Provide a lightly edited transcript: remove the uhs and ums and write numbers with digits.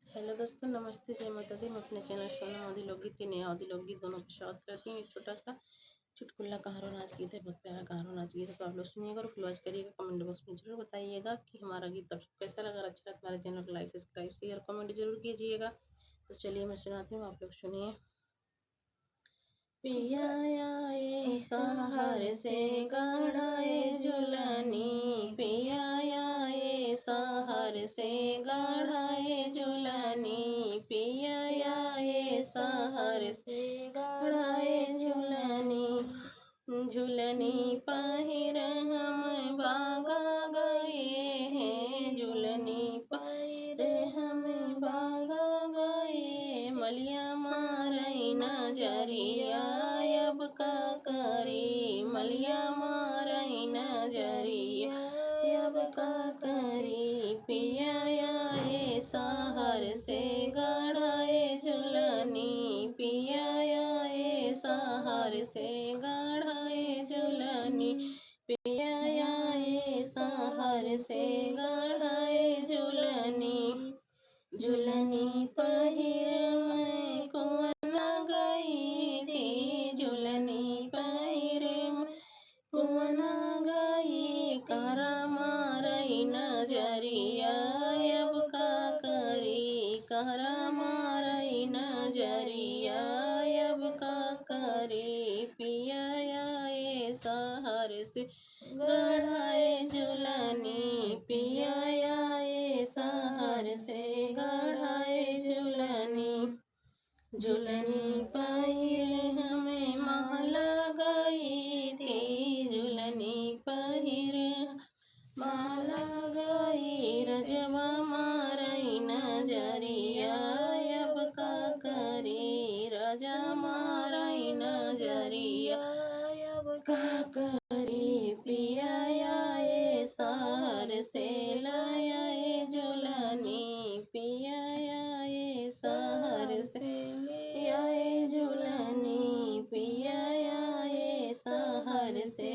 Hello दोस्तों, नमस्ते, जय माता दी। मैं अपने चैनल सोनम आदि लोकगीत नया आदि लोकगीत दोनों पे शॉर्ट करती हूँ। एक छोटा सा चुटकुला कहारो नाच गीत है, बहुत प्यारा कहारो नाच गीत है, तो आप लोग सुनिएगा और फॉलो करिएगा। कमेंट बॉक्स में जरूर बताइएगा कि हमारा गीत आपको कैसा लगा। अच्छा लगा हमारे चैनल को लाइक सब्सक्राइब शेयर कमेंट जरूर कीजिएगा। तो चलिए मैं सुनाती हूँ, आप लोग सुनिए। पिया आए शहर से गढ़ाए झुलनी, पिया आए शहर से गढ़ाए झुलनी, पिया आए शहर से गढ़ाए झुलनी, झुलनी पहिर हम भागा गए हैं, झुलनी पहिर हम भागा गए, मलिया मारई नजरिया अब का करी, मलिया मारई नजरिया अब का करी, पिया आए शहर से गढ़ाए झुलनी, पिया आए शहर से गढ़ाए झुलनी, पिया आए शहर से गढ़ाए झुलनी, झुलनी पहिर मैं कुआं गई थी, झुलनी पहिर मैं कुआं गई, करा मारई नजरिया अब का करी, करा मारई नजरिया अब का करी, पिया आए शहर से गढ़ाए झुलनी, पिया आए शहर से गढ़ाए झुलनी, झुलनी पहिर हमें माला गई थी, झुलनी पहिर माला गई, रजवा मारई नजरिया अब का करी, रजा मारई नजरिया अब का करी, पिया आए शहर से लाए झुलनी, पिया आए शहर से आए झुलनी, पिया आए शहर से